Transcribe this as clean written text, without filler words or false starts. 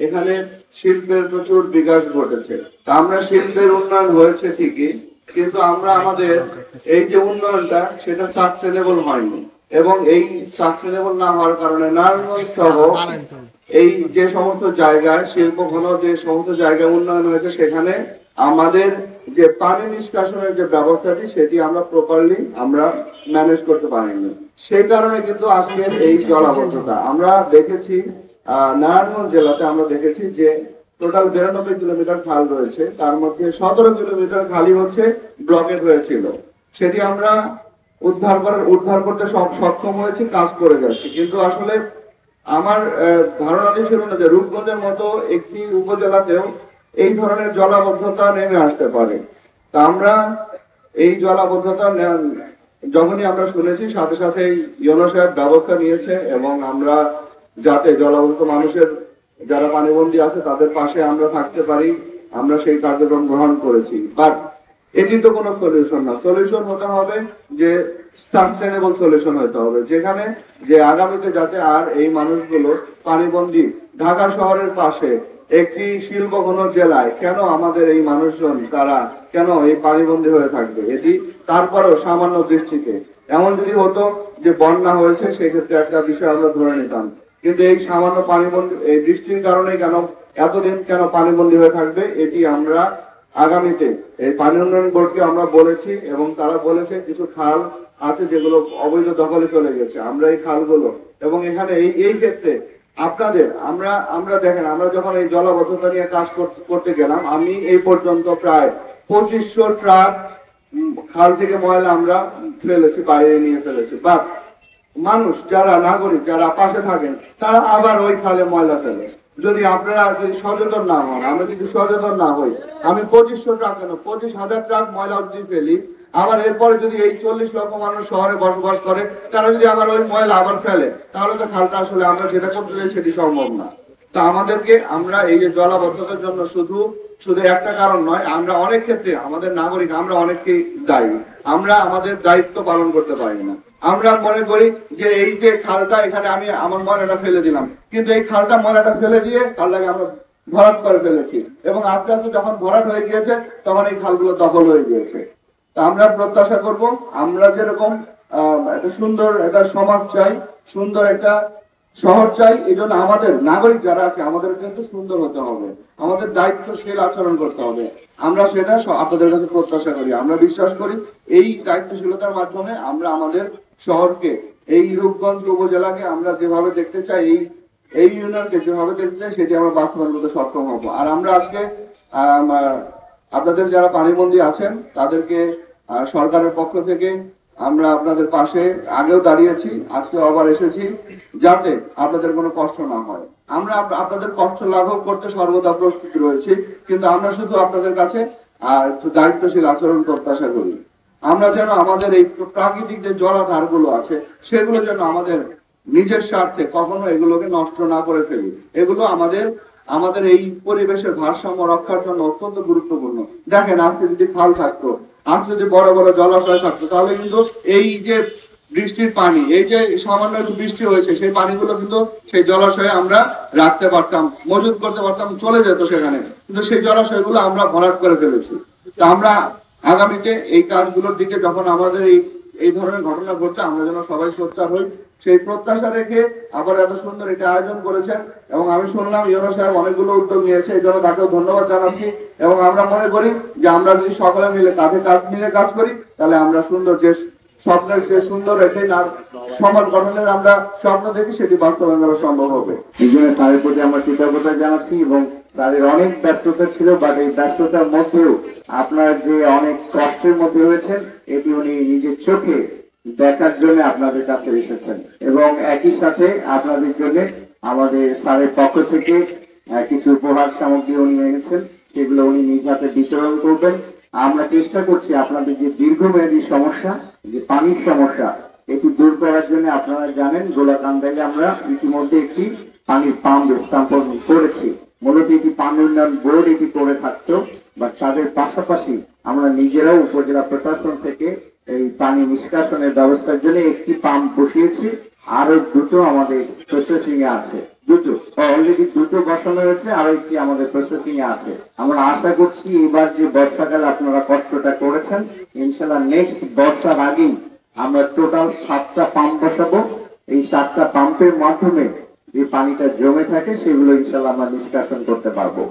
এখানে শিল্পের প্রচুর বিকাশ ঘটেছে। তা আমরা শিল্পের উন্নয়ন হয়েছে ঠিকই, কিন্তু আমরা আমাদের এই যে উন্নয়নটা সেটা সাস্টেনেবল হয়নি, এবং এই সাস্টেনেবল না হওয়ার কারণে নারায়ণগঞ্জ সহ এই যে সমস্ত জায়গায় শিল্প ঘন যে সমস্ত জায়গায় উন্নয়ন হয়েছে সেখানে আমাদের যে পানি নিষ্কাশনের যে ব্যবস্থাটি সেটি আমরা প্রপারলি আমরা ম্যানেজ করতে পারিনি। সেই কারণে কিন্তু আজকে এই জলাবদ্ধতা আমরা দেখেছি। নারায়ণগঞ্জ জেলাতে আমরা দেখেছি যে টোটাল 92 কিলোমিটার খাল রয়েছে, তার মধ্যে 17 কিলোমিটার খালি হচ্ছে ব্লকেট হয়েছিল। সেটি আমরা উদ্ধার করতে সক্ষম হয়েছি, কাজ করে যাচ্ছি। কিন্তু আসলে আমার ধারণা ছিল না যে রূপগঞ্জের মতো একটি উপজেলাতেও এই ধরনের জলাবদ্ধতা নেমে আসতে পারে। তা আমরা এই জলাবদ্ধতা যখনই আমরা শুনেছি সাথে সাথে ইউনো সাহেব ব্যবস্থা নিয়েছে, এবং আমরা যাতে জলাবদ্ধ মানুষের যারা পানিবন্দী আছে তাদের পাশে আমরা থাকতে পারি, আমরা সেই কার্যক্রম গ্রহণ করেছি। বাট এটি তো কোনো সলিউশন না। সলিউশন হতে হবে যে সাস্টেনেবল সলিউশন হতে হবে, যেখানে যে আগামীতে যাতে আর এই মানুষগুলো পানিবন্দী ঢাকা শহরের পাশে একটি শিল্পঘন জেলায় কেন আমাদের এই মানুষজন তারা কেন এই পানিবন্দী হয়ে থাকবে। এটি তারপরেও সামান্য দৃষ্টিতে এমন যদি হতো যে বন্যা হয়েছে সেক্ষেত্রে একটা বিষয় আমরা ধরে নিতাম, কিন্তু এই সামান্য পানিবন্দী এই বৃষ্টির কারণে কেন এতদিন কেন পানিবন্দী হয়ে থাকবে, এটি আমরা আগামীতে এই পানি উন্নয়ন বোর্ডকে আমরা বলেছি, এবং তারা বলেছে কিছু খাল আছে যেগুলো অবৈধ দখলে চলে গেছে, আমরা এই খালগুলো এবং এখানে এই ক্ষেত্রে আপনাদের আমরা দেখেন আমরা যখন এই জলাবদ্ধতা নিয়ে কাজ করতে গেলাম, আমি এই পর্যন্ত প্রায় 2500 ট্রাক খাল থেকে ময়লা আমরা ফেলেছি, বাইরে নিয়ে ফেলেছি। বা মানুষ যারা নাগরিক যারা পাশে থাকেন তারা আবার ওই খালে ময়লা ফেলে। যদি আপনারা যদি সচেতন না হন, আমরা যদি সচেতন না হই, আমি 2500 ট্রাক কেন 25,000 ট্রাক ময়লা যদি ফেলি, আবার এরপরে যদি এই 40 লক্ষ মানুষ শহরে বসবাস করে তারা যদি আবার ওই ময়লা আবার ফেলে, তাহলে তো খালটা আসলে আমরা যেটা করতে চাই সেটি সম্ভব না। তা আমাদেরকে আমরা এই যে জলাবদ্ধতার জন্য শুধু একটা কারণ নয়, আমরা অনেক ক্ষেত্রে আমাদের নাগরিক আমরা অনেকেই দায়ী, আমরা আমাদের দায়িত্ব পালন করতে পারি না। আমরা মনে করি যে এই যে খালটা এখানে আমি আমার ময়লাটা ফেলে দিলাম, কিন্তু এই খালটা ময়লাটা ফেলে দিয়ে খালটাকে আমরা ভরাট করে ফেলেছি, এবং আস্তে আস্তে যখন ভরাট হয়ে গিয়েছে তখন এই খালগুলো দখল হয়ে গিয়েছে। তা আমরা প্রত্যাশা করব আমরা যেরকম একটা সুন্দর একটা সমাজ চাই, সুন্দর একটা শহর চাই, এই জন্য আমাদের নাগরিক যারা আছে আমাদের কিন্তু সুন্দর হতে হবে, আমাদের দায়িত্বশীল আচরণ করতে হবে। আমরা সেটা আপনাদের কাছে প্রত্যাশা করি, আমরা বিশ্বাস করি এই দায়িত্বশীলতার মাধ্যমে আমরা আমাদের শহরকে এই রূপগঞ্জ উপজেলাকে আমরা যেভাবে দেখতে চাই, এই ইউনিয়নকে যেভাবে দেখতে চাই সেটি আমরা বাস্তবায়ন করতে সক্ষম হবো। আর আমরা আজকে আপনাদের যারা পানিবন্দী আছেন তাদেরকে সরকারের পক্ষ থেকে আমরা আপনাদের পাশে আগেও দাঁড়িয়েছি, আজকে আবার এসেছি, যাতে আপনাদের কোনো কষ্ট না হয়। আমরা আপনাদের কষ্ট লাঘব করতে সর্বদা প্রস্তুত রয়েছি, কিন্তু আমরা শুধু আপনাদের কাছে দায়িত্বশীল আচরণ প্রত্যাশা করি। আমরা যেন আমাদের এই প্রাকৃতিক যে জলাধার গুলো আছে সেগুলো যেন আমাদের নিজের স্বার্থে কখনো এগুলোকে নষ্ট না করে ফেলি। এগুলো আমাদের এই পরিবেশের ভারসাম্য রক্ষার জন্য অত্যন্ত গুরুত্বপূর্ণ। দেখেন আজকে যদি খাল থাকতো, আজকে যদি বড় বড় জলাশয় থাকতো, তাহলে কিন্তু এই যে বৃষ্টির পানি, এই যে সামান্য একটু বৃষ্টি হয়েছে সেই পানিগুলো কিন্তু সেই জলাশয়ে আমরা রাখতে পারতাম, মজুত করতে পারতাম, চলে যেত সেখানে, কিন্তু সেই জলাশয়গুলো আমরা ভরাট করে ফেলেছি। তা আমরা আগামীতে এই কাজগুলোর দিকে যখন আমাদের এই ধরনের ঘটনা ঘটছে আমরা যেন সবাই সোচ্চার হই, সেই প্রত্যাশা রেখে আবার এত সুন্দর এটা আয়োজন করেছেন। এবং আমি শুনলাম ইউনো সাহেব অনেকগুলো উদ্যোগ নিয়েছে, এই জন্য তাকেও ধন্যবাদ জানাচ্ছি। এবং আমরা মনে করি যে আমরা যদি সকলে মিলে কাজ করি তাহলে আমরা সুন্দর যে স্বপ্নের যে সুন্দর একটি সমাজ গঠনের আমরা স্বপ্ন দেখি সেটি বাস্তবায়ন করা সম্ভব হবে। এই জন্য স্যারের প্রতি আমরা কৃতজ্ঞতা জানাচ্ছি, এবং তাদের অনেক ব্যস্ততা ছিল, বাট এই ব্যস্ততার মধ্যেও আপনারা যে অনেক কষ্টের মধ্যে রয়েছেন এটি উনি নিজের চোখে দেখার জন্য আপনাদের কাছে এসেছেন। এবং একই সাথে আপনাদের জন্য আমাদের স্যারের পক্ষ থেকে কিছু উপহার সামগ্রী উনি এনেছেন, সেগুলো উনি নিজ হাতে বিতরণ করবেন। আমরা চেষ্টা করছি আপনাদের যে দীর্ঘমেয়াদী সমস্যা, যে পানির সমস্যা, এটি দূর করার জন্য আপনারা জানেন গোলাকান্দায় আমরা ইতিমধ্যে একটি পানির পাম্প স্থাপন করেছি। মূলত এটি পানি উন্নয়ন বোর্ড এটি করে থাকতো, বা তাদের পাশাপাশি আমরা নিজেরাও উপজেলা প্রশাসন থেকে এই পানি নিষ্কাশনের ব্যবস্থার জন্য একটি পাম্প বসিয়েছি, আরো দুটো আমাদের প্রসেসিং এ আছে। দুটো অলরেডি দুটো বসানো হয়েছে, আর একটি আমাদের প্রসেসিং এ আছে। আমরা আশা করছি এবার যে বর্ষাকালে আপনারা কষ্টটা করেছেন, ইনশাল্লাহ নেক্সট বর্ষার আগেই আমরা টোটাল 7টা পাম্প বসাবো। এই 7টা পাম্পের মাধ্যমে যে পানিটা জমে থাকে সেগুলো ইনশাল্লাহ আমরা নিষ্কাশন করতে পারবো।